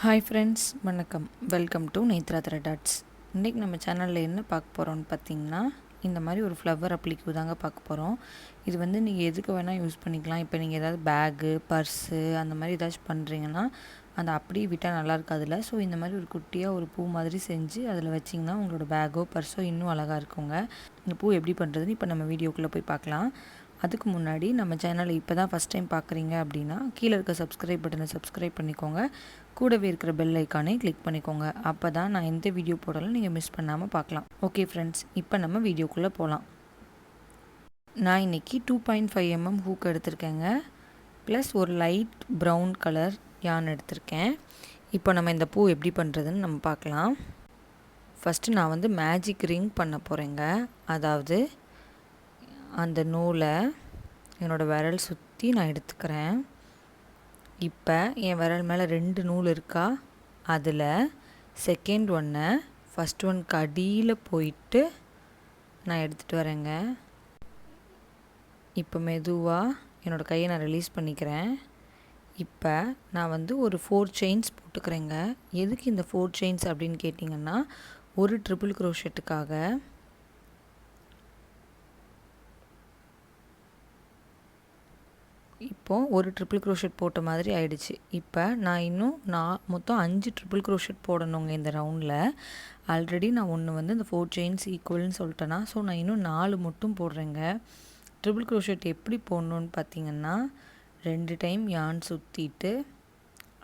Hi friends, வணக்கம். Welcome to Netra thread arts. இன்றைக்கி நம்ம சேனலில் என்ன பார்க்க போகிறோம்னு பார்த்தீங்கன்னா, இந்த மாதிரி ஒரு ஃப்ளவர் அப்ளிக்கு தாங்க பார்க்க போகிறோம். இது வந்து நீங்கள் எதுக்கு வேணால் யூஸ் பண்ணிக்கலாம். இப்போ நீங்கள் ஏதாவது பேகு, பர்ஸு அந்த மாதிரி ஏதாச்சும் பண்ணுறீங்கன்னா அந்த அப்படியே விட்டால் நல்லா இருக்காதுல்ல. ஸோ இந்த மாதிரி ஒரு குட்டியாக ஒரு பூ மாதிரி செஞ்சு அதில் வச்சிங்கன்னா உங்களோட பேக்கோ பர்ஸோ இன்னும் அழகாக இருக்குங்க. இந்த பூ எப்படி பண்ணுறதுன்னு இப்போ நம்ம வீடியோக்குள்ளே போய் பார்க்கலாம். அதுக்கு முன்னாடி நம்ம சேனலை இப்போ தான் ஃபஸ்ட் டைம் பார்க்குறீங்க அப்படின்னா கீழே இருக்க சப்ஸ்கிரைப் பட்டனை சப்ஸ்கிரைப் பண்ணிக்கோங்க. கூடவே இருக்கிற பெல் ஐக்கானே கிளிக் பண்ணிக்கோங்க. அப்போ தான் நான் எந்த வீடியோ போடலும் நீங்கள் மிஸ் பண்ணாமல் பார்க்கலாம். ஓகே ஃப்ரெண்ட்ஸ், இப்போ நம்ம வீடியோக்குள்ளே போகலாம். நான் இன்றைக்கி 2.5 mm ஹூக் எடுத்திருக்கேங்க. ப்ளஸ் ஒரு லைட் ப்ரௌன் கலர் யான் எடுத்திருக்கேன். இப்போ நம்ம இந்த பூ எப்படி பண்ணுறதுன்னு நம்ம பார்க்கலாம். ஃபஸ்ட்டு நான் வந்து மேஜிக் ரிங் பண்ண போகிறேங்க. அதாவது அந்த நூலை என்னோடய விரல் சுற்றி நான் எடுத்துக்கிறேன். இப்போ என் விரல் மேலே 2 நூல் இருக்கா, அதில் செகண்ட் ஒன்னை ஃபஸ்ட் ஒன்க்கு அடியில் போயிட்டு நான் எடுத்துகிட்டு வரேங்க. இப்போ மெதுவாக என்னோடய கையை நான் ரிலீஸ் பண்ணிக்கிறேன். இப்போ நான் வந்து ஒரு 4 செயின்ஸ் போட்டுக்கிறேங்க. எதுக்கு இந்த 4 செயின்ஸ் அப்படின்னு கேட்டிங்கன்னா, ஒரு ட்ரிபிள் க்ரோஷெட்டுக்காக. இப்போது ஒரு ட்ரிபிள் க்ரோஷெட் போட்ட மாதிரி ஆயிடுச்சு. இப்போ நான் மொத்தம் 5 ட்ரிபிள் க்ரோஷெட் போடணுங்க இந்த ரவுண்டில். ஆல்ரெடி நான் ஒன்று வந்து இந்த 4 செயின்ஸ் ஈக்குவல்னு சொல்லிட்டேன்னா, ஸோ நான் இன்னும் 4 மட்டும் போடுறேங்க. ட்ரிபிள் க்ரோஷெட் எப்படி போடணுன்னு பார்த்தீங்கன்னா, 2 டைம் யான் சுற்றிட்டு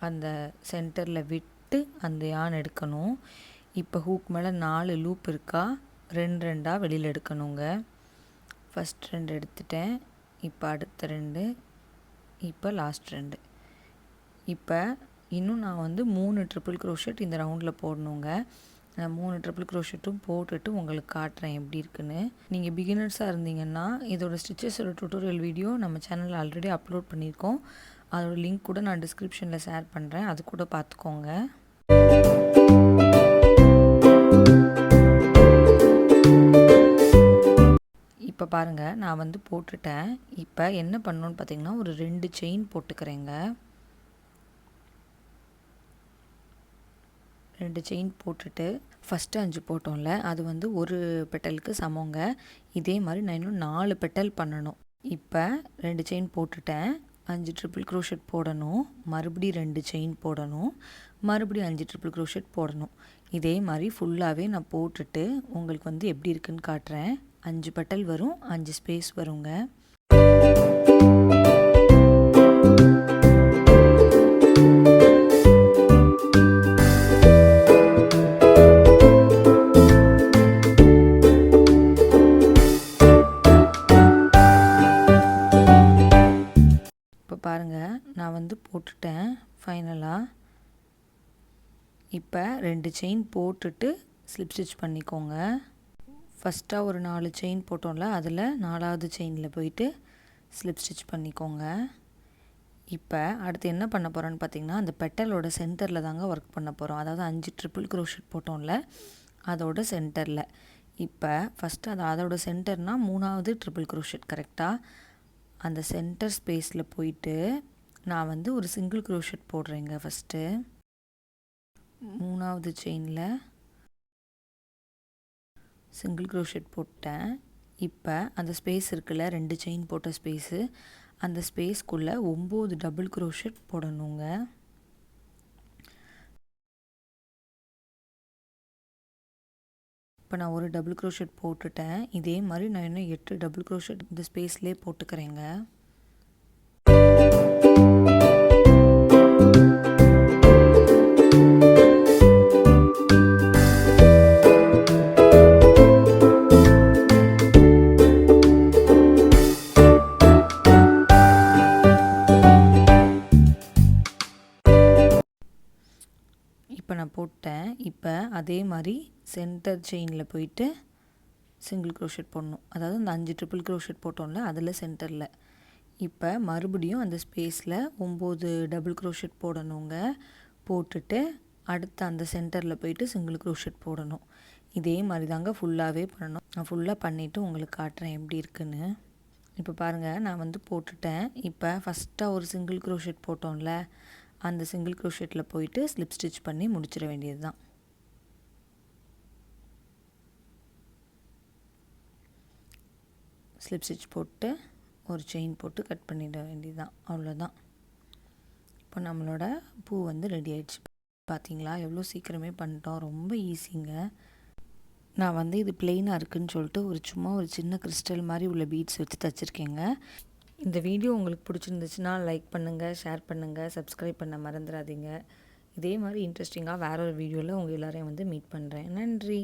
அந்த சென்டரில் விட்டு அந்த யான் எடுக்கணும். இப்போ ஹூக் மேலே 4 லூப் இருக்கா, 2 வெளியில் எடுக்கணுங்க. ஃபஸ்ட் 2 எடுத்துட்டேன். இப்போ அடுத்த 2, இப்போ லாஸ்ட் 2. இப்போ இன்னும் நான் வந்து 3 ட்ரிபிள் க்ரோஷெட் இந்த ரவுண்டில் போடணுங்க. நான் 3 ட்ரிபிள் க்ரோஷெட்டும் போட்டுட்டு உங்களுக்கு காட்டுறேன் எப்படி இருக்குன்னு. நீங்கள் பிகினர்ஸாக இருந்தீங்கன்னா இதோட ஸ்டிச்சஸோட டுட்டோரியல் வீடியோ நம்ம சேனலில் ஆல்ரெடி அப்லோட் பண்ணியிருக்கோம். அதோட லிங்க் கூட நான் டிஸ்கிரிப்ஷனில் ஷேர் பண்ணுறேன், அது கூட பார்த்துக்கோங்க. இப்போ பாருங்கள், நான் வந்து போட்டுட்டேன். இப்போ என்ன பண்ணணுன்னு பார்த்தீங்கன்னா, ஒரு 2 செயின் போட்டுக்கிறேங்க. 2 செயின் போட்டுட்டு ஃபஸ்ட்டு 5 போட்டோம்ல, அது வந்து ஒரு பெட்டலுக்கு சமங்க. இதே மாதிரி நான் இன்னும் 4 பெட்டல் பண்ணணும். இப்போ 2 செயின் போட்டுட்டேன். 5 ட்ரிபிள் க்ரோஷெட் போடணும், மறுபடியும் 2 செயின் போடணும், மறுபடியும் 5 ட்ரிபிள் க்ரோஷெட் போடணும். இதே மாதிரி ஃபுல்லாகவே நான் போட்டுட்டு உங்களுக்கு வந்து எப்படி இருக்குன்னு காட்டுறேன். 5 பெட்டல் வரும், 5 ஸ்பேஸ் வருங்க. இப்போ பாருங்கள், நான் வந்து போட்டுட்டேன் ஃபைனலாக. இப்போ 2 செயின் போட்டுட்டு ஸ்லிப் ஸ்டிச் பண்ணிக்கோங்க. ஃபஸ்ட்டாக ஒரு 4 செயின் போட்டோம்ல, அதில் 4வது செயினில் போயிட்டு ஸ்லிப் ஸ்டிச் பண்ணிக்கோங்க. இப்போ அடுத்து என்ன பண்ண போகிறோன்னு பார்த்தீங்கன்னா, அந்த பெட்டலோட சென்டரில் தாங்க ஒர்க் பண்ண போகிறோம். அதாவது 5 ட்ரிபிள் க்ரோஷெட் போட்டோம்ல, அதோட சென்டரில். இப்போ ஃபஸ்ட்டு அதோட சென்டர்னால் 3வது ட்ரிபிள் க்ரோஷெட் கரெக்டாக அந்த சென்டர் ஸ்பேஸில் போயிட்டு நான் வந்து ஒரு சிங்கிள் க்ரோஷெட் போடுறேங்க. ஃபஸ்ட்டு 3வது செயினில் சிங்கிள் க்ரோஷெட் போட்டேன். இப்போ அந்த ஸ்பேஸ் இருக்குல்ல, 2 செயின் போட்ட ஸ்பேஸு, அந்த ஸ்பேஸ்க்குள்ளே 9 டபுள் க்ரோஷெட் போடணுங்க. இப்போ நான் ஒரு டபுள் க்ரோஷெட் போட்டுட்டேன். இதே மாதிரி நான் இன்னும் 8 டபுள் க்ரோஷெட் இந்த ஸ்பேஸ்லேயே போட்டுக்கிறேங்க. இப்போ நான் போட்டேன். இப்போ அதே மாதிரி சென்டர் செயினில் போயிட்டு சிங்கிள் க்ரோஷெட் போடணும். அதாவது அந்த 5 ட்ரிபிள் க்ரோஷெட் போட்டோம்ல, அதில் சென்டரில். இப்போ மறுபடியும் அந்த ஸ்பேஸில் 9 டபுள் க்ரோஷெட் போடணுங்க. போட்டுட்டு அடுத்த அந்த சென்டரில் போயிட்டு சிங்கிள் க்ரோஷெட் போடணும். இதே மாதிரி தாங்க ஃபுல்லாகவே பண்ணணும். நான் ஃபுல்லாக பண்ணிவிட்டு உங்களுக்கு காட்டுறேன் எப்படி இருக்குன்னு. இப்போ பாருங்கள், நான் வந்து போட்டுட்டேன். இப்போ ஃபஸ்ட்டாக ஒரு சிங்கிள் க்ரோஷெட் போட்டோம்ல, அந்த சிங்கிள் க்ரோஷெட்டில் போயிட்டு ஸ்லிப் ஸ்டிச் பண்ணி முடிச்சிட வேண்டியது தான். ஸ்லிப் ஸ்டிச் போட்டு ஒரு செயின் போட்டு கட் பண்ணிட வேண்டியது தான். அவ்வளோதான். இப்போ நம்மளோட பூ வந்து ரெடி ஆயிடுச்சு. பார்த்தீங்களா எவ்வளோ சீக்கிரமே பண்ணிட்டோம். ரொம்ப ஈஸிங்க. நான் வந்து இது பிளெயினாக இருக்குதுன்னு சொல்லிட்டு சும்மா ஒரு சின்ன கிறிஸ்டல் மாதிரி உள்ள பீட்ஸ் வச்சு தச்சுருக்கேங்க. இந்த வீடியோ உங்களுக்கு பிடிச்சிருந்துச்சுன்னா லைக் பண்ணுங்கள், ஷேர் பண்ணுங்கள், சப்ஸ்கிரைப் பண்ண மறந்துடாதீங்க. இதே மாதிரி இன்ட்ரெஸ்டிங்காக வேற ஒரு வீடியோவில் உங்கள் எல்லோரையும் வந்து மீட் பண்ணுறேன். நன்றி.